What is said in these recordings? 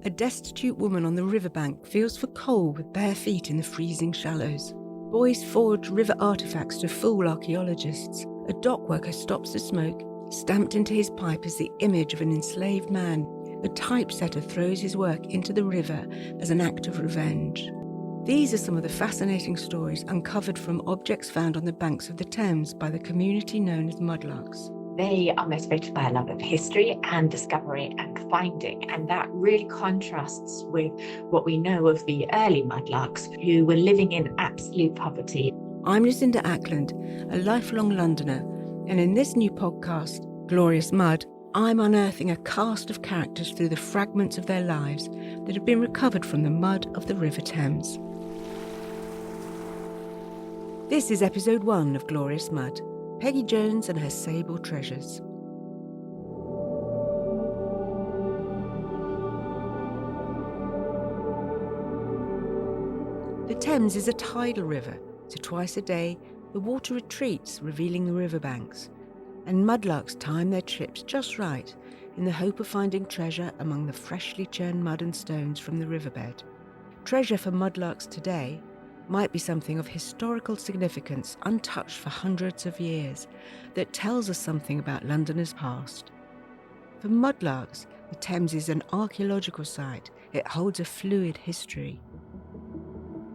A destitute woman on the riverbank feels for coal with bare feet in the freezing shallows. Boys forge river artefacts to fool archaeologists. A dock worker stops to smoke. Stamped into his pipe is the image of an enslaved man. A typesetter throws his work into the river as an act of revenge. These are some of the fascinating stories uncovered from objects found on the banks of the Thames by the community known as mudlarks. They are motivated by a love of history and discovery and finding, and that really contrasts with what we know of the early mudlarks who were living in absolute poverty. I'm Lucinda Acland, a lifelong Londoner, and in this new podcast, Glorious Mud, I'm unearthing a cast of characters through the fragments of their lives that have been recovered from the mud of the River Thames. This is episode 1 of Glorious Mud, Peggy Jones and her sable treasures. The Thames is a tidal river, so twice a day the water retreats, revealing the riverbanks, and mudlarks time their trips just right in the hope of finding treasure among the freshly churned mud and stones from the riverbed. Treasure for mudlarks today might be something of historical significance untouched for hundreds of years that tells us something about Londoners' past. For mudlarks, the Thames is an archaeological site. It holds a fluid history.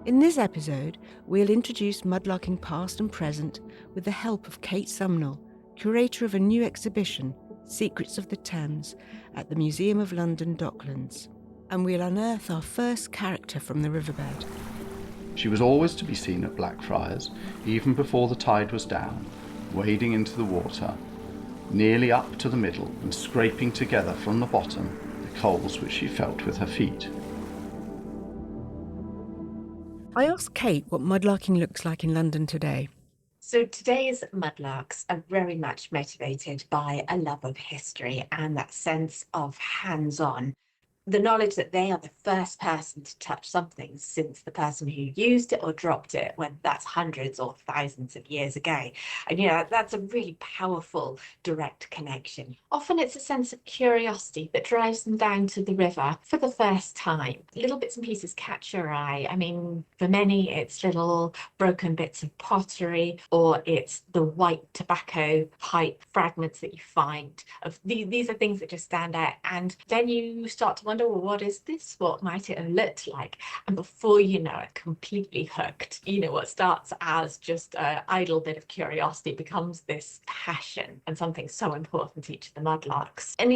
In this episode, we'll introduce mudlarking past and present with the help of Kate Sumnall, curator of a new exhibition, Secrets of the Thames, at the Museum of London Docklands. And we'll unearth our first character from the riverbed. She was always to be seen at Blackfriars, even before the tide was down, wading into the water, nearly up to the middle and scraping together from the bottom the coals which she felt with her feet. I asked Kate what mudlarking looks like in London today. So today's mudlarks are very much motivated by a love of history and that sense of hands-on. The knowledge that they are the first person to touch something since the person who used it or dropped it, when that's hundreds or thousands of years ago. And, that's a really powerful direct connection. Often it's a sense of curiosity that drives them down to the river for the first time. Little bits and pieces catch your eye. I mean, for many, it's little broken bits of pottery, or it's the white tobacco pipe fragments that you find. These are things that just stand out. And then you start to wonder, well, what is this? What might it have looked like? And before you know it, completely hooked. What starts as just an idle bit of curiosity becomes this passion and something so important to each of the mudlarks. And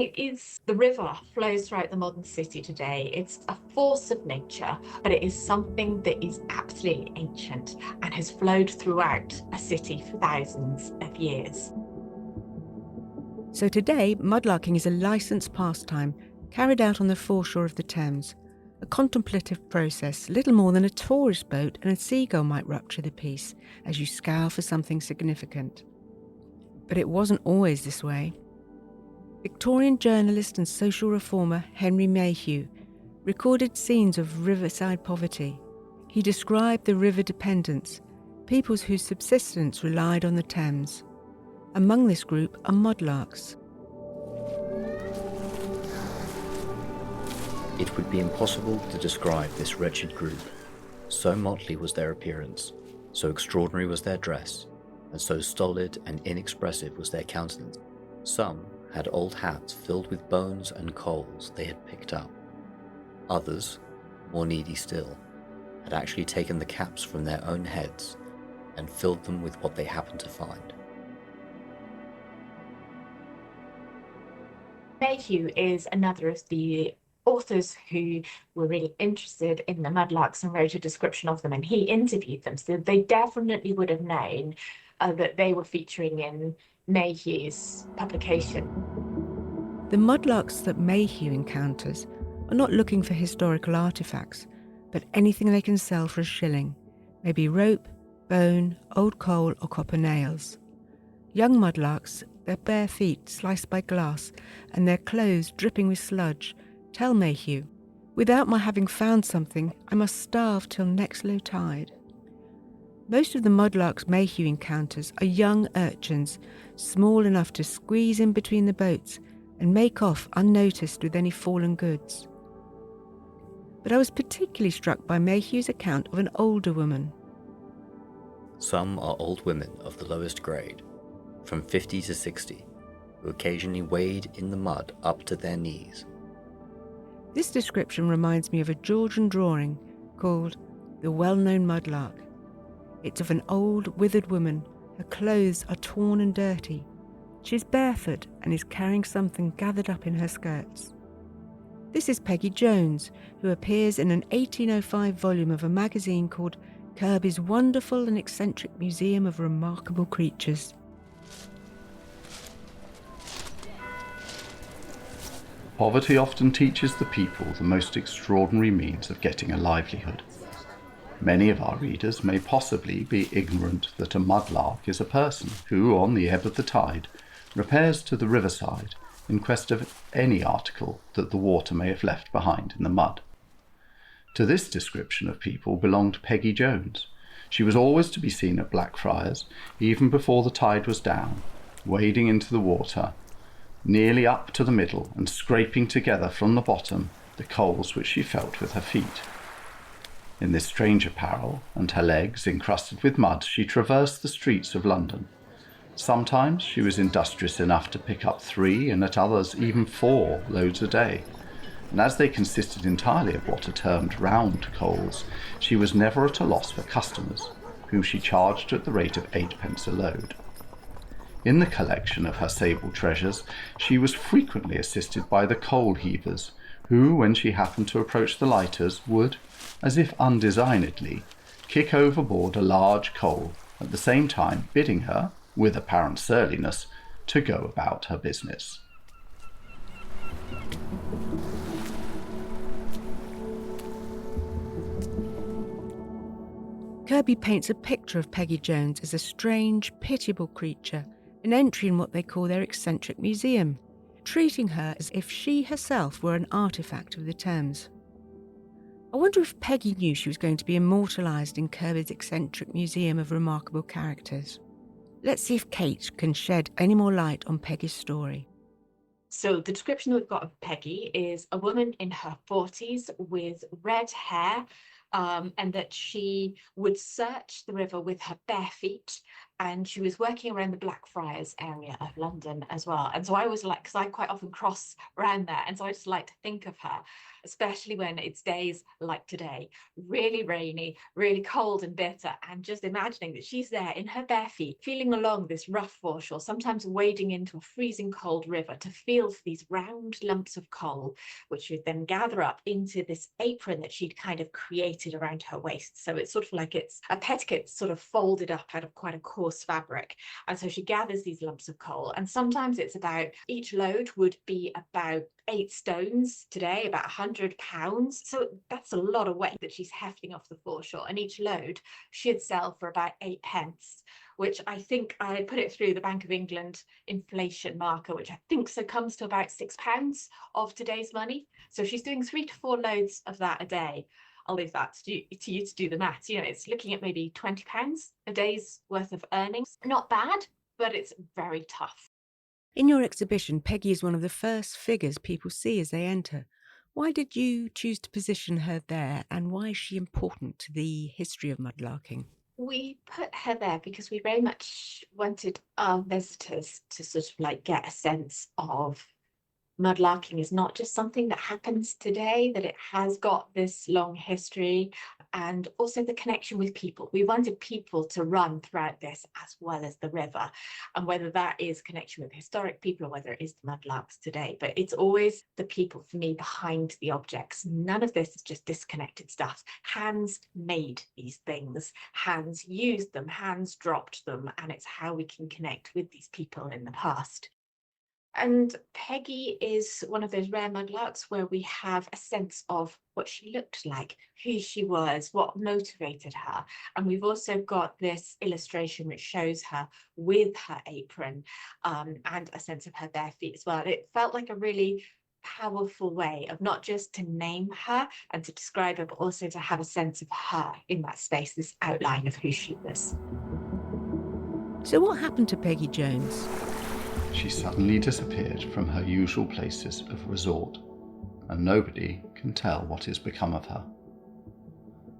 the river flows throughout the modern city today. It's a force of nature, but it is something that is absolutely ancient and has flowed throughout a city for thousands of years. So today, mudlarking is a licensed pastime carried out on the foreshore of the Thames, a contemplative process, little more than a tourist boat and a seagull might rupture the peace as you scour for something significant. But it wasn't always this way. Victorian journalist and social reformer Henry Mayhew recorded scenes of riverside poverty. He described the river dependents, peoples whose subsistence relied on the Thames. Among this group are mudlarks. It would be impossible to describe this wretched group. So motley was their appearance, so extraordinary was their dress, and so stolid and inexpressive was their countenance. Some had old hats filled with bones and coals they had picked up. Others, more needy still, had actually taken the caps from their own heads and filled them with what they happened to find. Mayhew is another of the authors who were really interested in the mudlarks and wrote a description of them, and he interviewed them, so they definitely would have known that they were featuring in Mayhew's publication. The mudlarks that Mayhew encounters are not looking for historical artefacts, but anything they can sell for a shilling, maybe rope, bone, old coal or copper nails. Young mudlarks, their bare feet sliced by glass and their clothes dripping with sludge, tell Mayhew, "Without my having found something, I must starve till next low tide." Most of the mudlarks Mayhew encounters are young urchins, small enough to squeeze in between the boats and make off unnoticed with any fallen goods. but I was particularly struck by Mayhew's account of an older woman. Some are old women of the lowest grade, from 50 to 60, who occasionally wade in the mud up to their knees. This description reminds me of a Georgian drawing called The Well-Known Mudlark. It's of an old, withered woman. Her clothes are torn and dirty. She is barefoot and is carrying something gathered up in her skirts. This is Peggy Jones, who appears in an 1805 volume of a magazine called Kirby's Wonderful and Eccentric Museum of Remarkable Creatures. Poverty often teaches the people the most extraordinary means of getting a livelihood. Many of our readers may possibly be ignorant that a mudlark is a person who, on the ebb of the tide, repairs to the riverside in quest of any article that the water may have left behind in the mud. To this description of people belonged Peggy Jones. She was always to be seen at Blackfriars, even before the tide was down, wading into the water, nearly up to the middle and scraping together from the bottom the coals which she felt with her feet. In this strange apparel, and her legs encrusted with mud, she traversed the streets of London. Sometimes she was industrious enough to pick up 3, and at others even 4 loads a day, and as they consisted entirely of what are termed round coals, she was never at a loss for customers, whom she charged at the rate of 8d. a load. In the collection of her sable treasures, she was frequently assisted by the coal heavers, who, when she happened to approach the lighters, would, as if undesignedly, kick overboard a large coal, at the same time bidding her, with apparent surliness, to go about her business. Kirby paints a picture of Peggy Jones as a strange, pitiable creature, an entry in what they call their Eccentric Museum, treating her as if she herself were an artefact of the Thames. I wonder if Peggy knew she was going to be immortalised in Kirby's Eccentric Museum of Remarkable Characters. Let's see if Kate can shed any more light on Peggy's story. So the description we've got of Peggy is a woman in her 40s with red hair, and that she would search the river with her bare feet, and she was working around the Blackfriars area of London as well. And so I was like, because I quite often cross around there, and so I just like to think of her, especially when it's days like today, really rainy, really cold and bitter, and just imagining that she's there in her bare feet, feeling along this rough foreshore, sometimes wading into a freezing cold river to feel for these round lumps of coal, which she'd then gather up into this apron that she'd kind of created around her waist. So it's sort of like it's a petticoat sort of folded up out of quite a coarse fabric. And so she gathers these lumps of coal, and sometimes it's about, each load would be about 8 stones today, about 100 pounds. So that's a lot of weight that she's hefting off the foreshore, and each load she'd sell for about 8d, which I think I put it through the Bank of England inflation marker, which I think so comes to about £6 of today's money. So she's doing 3 to 4 loads of that a day. I'll leave that to you to do the maths. You know, it's looking at maybe £20 a day's worth of earnings. Not bad, but it's very tough. In your exhibition, Peggy is one of the first figures people see as they enter. Why did you choose to position her there, and why is she important to the history of mudlarking? We put her there because we very much wanted our visitors to sort of like get a sense of mudlarking is not just something that happens today, that it has got this long history, and also the connection with people. We wanted people to run throughout this as well as the river, and whether that is connection with historic people or whether it is the mudlarks today. But it's always the people, for me, behind the objects. None of this is just disconnected stuff. Hands made these things, hands used them, hands dropped them, and it's how we can connect with these people in the past. And Peggy is one of those rare mudlarks where we have a sense of what she looked like, who she was, what motivated her. And we've also got this illustration which shows her with her apron, and a sense of her bare feet as well. It felt like a really powerful way of not just to name her and to describe her, but also to have a sense of her in that space, this outline of who she was. So what happened to Peggy Jones? She suddenly disappeared from her usual places of resort, and nobody can tell what is become of her.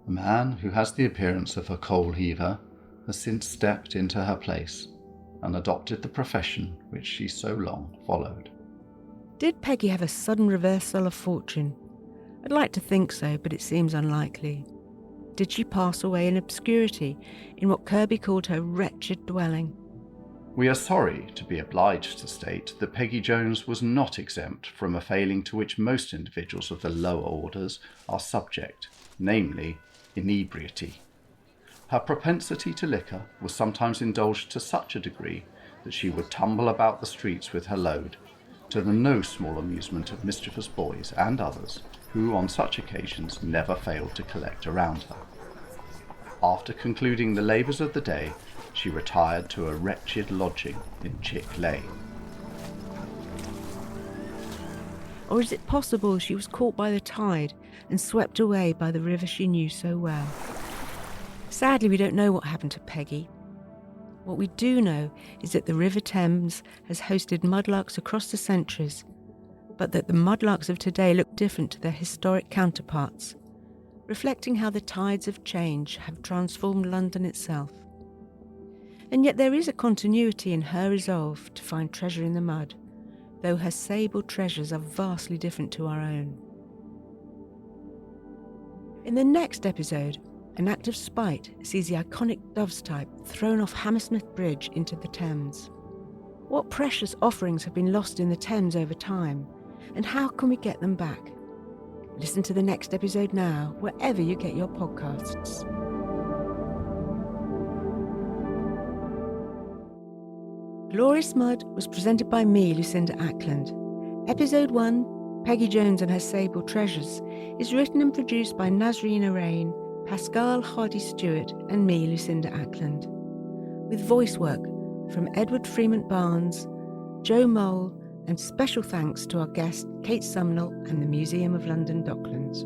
A man who has the appearance of a coal heaver has since stepped into her place and adopted the profession which she so long followed. Did Peggy have a sudden reversal of fortune? I'd like to think so, but it seems unlikely. Did she pass away in obscurity in what Kirby called her wretched dwelling? We are sorry to be obliged to state that Peggy Jones was not exempt from a failing to which most individuals of the lower orders are subject, namely inebriety. Her propensity to liquor was sometimes indulged to such a degree that she would tumble about the streets with her load, to the no small amusement of mischievous boys and others who on such occasions never failed to collect around her. After concluding the labours of the day, she retired to a wretched lodging in Chick Lane. Or is it possible she was caught by the tide and swept away by the river she knew so well? Sadly, we don't know what happened to Peggy. What we do know is that the River Thames has hosted mudlarks across the centuries, but that the mudlarks of today look different to their historic counterparts, reflecting how the tides of change have transformed London itself. And yet there is a continuity in her resolve to find treasure in the mud, though her sable treasures are vastly different to our own. In the next episode, an act of spite sees the iconic dove's type thrown off Hammersmith Bridge into the Thames. What precious offerings have been lost in the Thames over time, and how can we get them back? Listen to the next episode now, wherever you get your podcasts. Glorious Mud was presented by me, Lucinda Acland. Episode 1, Peggy Jones and Her Sable Treasures, is written and produced by Nazreen Arain, Pascal Hardy-Stewart and me, Lucinda Acland, with voice work from Edward Freeman Barnes, Joe Mole, and special thanks to our guest Kate Sumnall and the Museum of London Docklands.